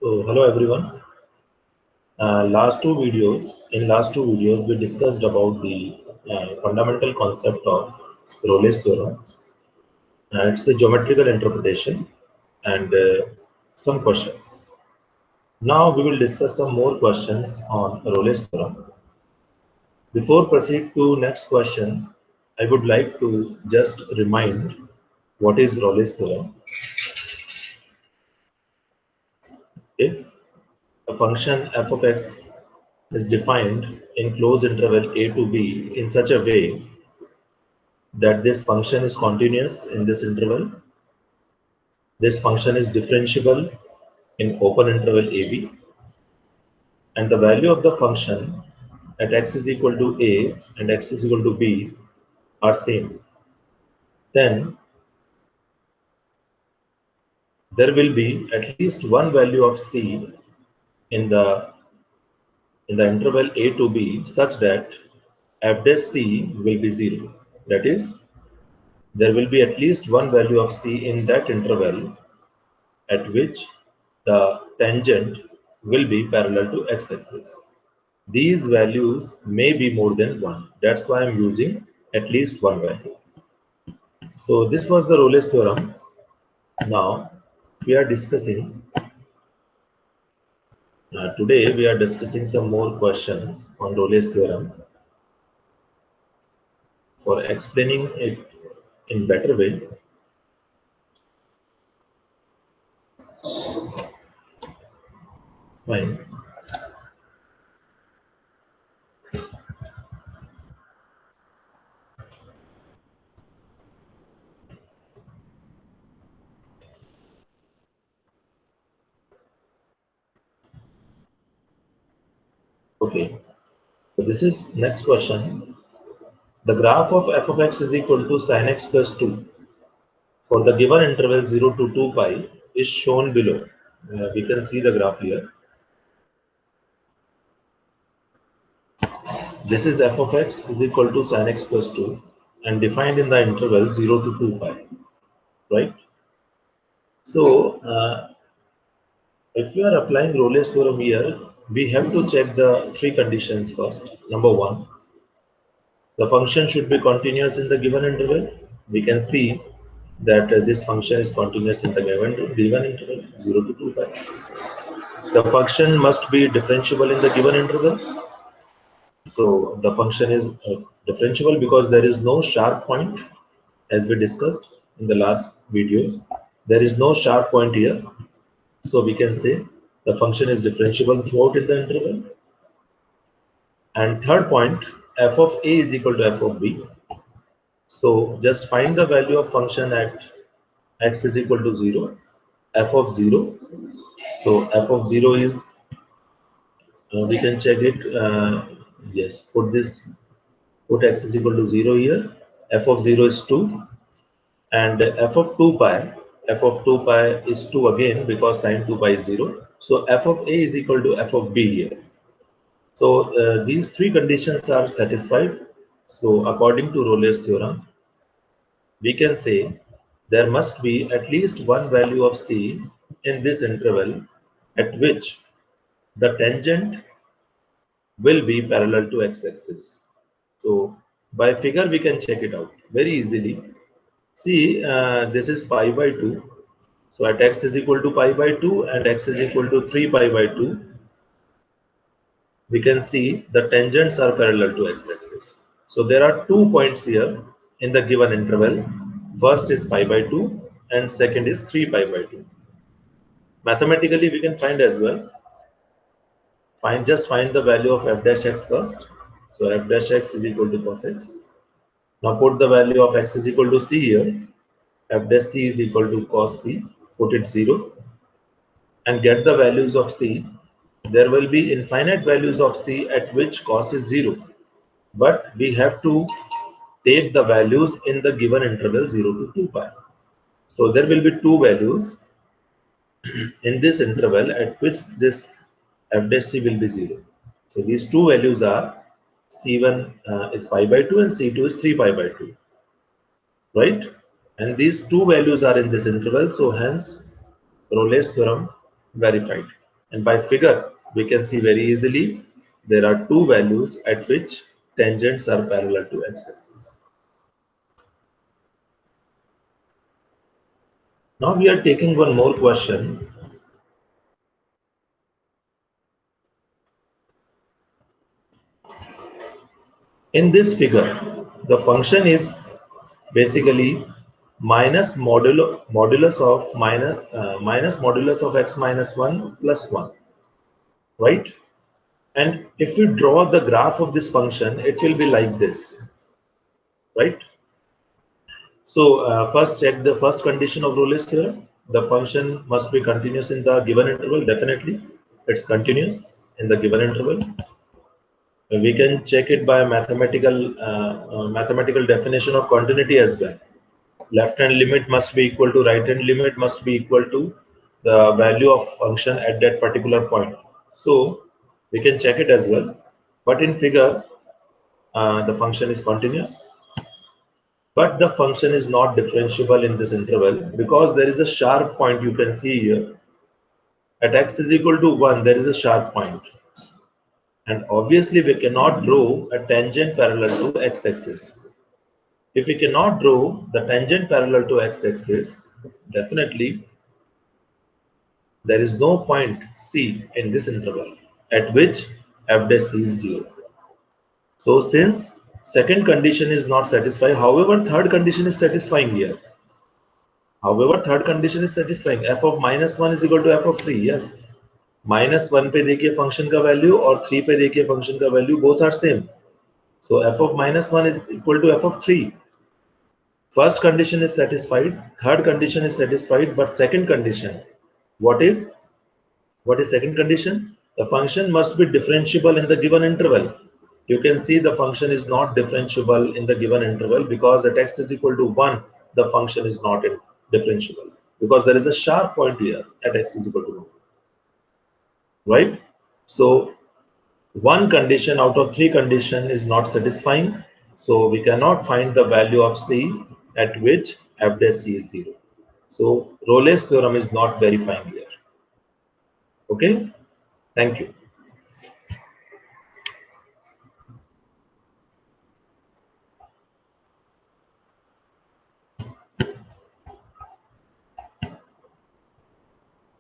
So, hello everyone. In last two videos, we discussed about the fundamental concept of Rolle's theorem. It's the geometrical interpretation and some questions. Now we will discuss some more questions on Rolle's theorem. Before proceed to next question, I would like to just remind what is Rolle's theorem. If a function f of x is defined in closed interval a to b in such a way that this function is continuous in this interval, this function is differentiable in open interval ab, and the value of the function at x is equal to a and x is equal to b are same, then there will be at least one value of c in the interval a to b such that f dash c will be 0. That is, there will be at least one value of c in that interval at which the tangent will be parallel to x-axis. These values may be more than 1. That's why I'm using at least one value. So this was the Rolle's theorem. Now we are discussing, today we are discussing some more questions on Rolle's theorem. For explaining it in better way, fine. Okay, so this is next question. The graph of f of x is equal to sin x plus 2 for the given interval 0 to 2 pi is shown below. We can see the graph here. This is f of x is equal to sin x plus 2 and defined in the interval 0 to 2 pi, right? So, if we are applying Rolle's theorem here, we have to check the three conditions first. Number one, the function should be continuous in the given interval. We can see that this function is continuous in the given interval 0 to 2 pi. The function must be differentiable in the given interval. So the function is differentiable because there is no sharp point, as we discussed in the last videos. There is no sharp point here. So we can say the function is differentiable throughout in the interval. And third point, f of a is equal to f of b. So just find the value of function at x is equal to 0, f of 0. So f of 0 is, we can check it, yes, put x is equal to 0 here, f of 0 is 2, and f of 2 pi is 2 again because sine 2 pi is 0. So f of a is equal to f of b here. So these three conditions are satisfied. So according to Rolle's theorem, we can say there must be at least one value of c in this interval at which the tangent will be parallel to x-axis. So by figure we can check it out very easily. See, this is pi by 2. So at x is equal to pi by 2 and x is equal to 3 pi by 2, we can see the tangents are parallel to x-axis. So there are 2 points here in the given interval. First is pi by 2 and second is 3 pi by 2. Mathematically we can find as well. Just find the value of f dash x first. So f dash x is equal to cos x. Now put the value of x is equal to c here. F dash c is equal to cos c. Put it 0 and get the values of c. There will be infinite values of c at which cos is 0. But we have to take the values in the given interval 0 to 2 pi. So there will be two values in this interval at which this f dash c will be 0. So these two values are c1 is pi by 2 and c2 is 3 pi by 2, right? And these two values are in this interval, so hence Rolle's theorem verified. And by figure, we can see very easily there are two values at which tangents are parallel to x-axis. Now we are taking one more question. In this figure, the function is basically minus modulus of minus modulus of x minus 1 plus 1, right? And if we draw the graph of this function, it will be like this, right? So first check the first condition of Rolle's theorem. The function must be continuous in the given interval. Definitely, it's continuous in the given interval. We can check it by mathematical definition of continuity as well. Left hand limit must be equal to right hand limit must be equal to the value of function at that particular point. So we can check it as well. But in figure, the function is continuous. But the function is not differentiable in this interval because there is a sharp point you can see here. At x is equal to 1, there is a sharp point. And obviously, we cannot draw a tangent parallel to x-axis. If we cannot draw the tangent parallel to x-axis, definitely there is no point C in this interval at which f dash C is 0. So since second condition is not satisfied, however, third condition is satisfying here. However, third condition is satisfying. F of minus 1 is equal to f of 3. Yes. Minus 1 पे देखिए function का value और 3 पे देखिए function का value, both are same. So f of minus 1 is equal to f of 3. First condition is satisfied, third condition is satisfied, but second condition, what is second condition? The function must be differentiable in the given interval. You can see the function is not differentiable in the given interval because at x is equal to 1, the function is not differentiable because there is a sharp point here at x is equal to 1, right? So one condition out of three conditions is not satisfying. So we cannot find the value of C at which f dash C is 0. So Rolle's theorem is not verifying here. Okay, thank you.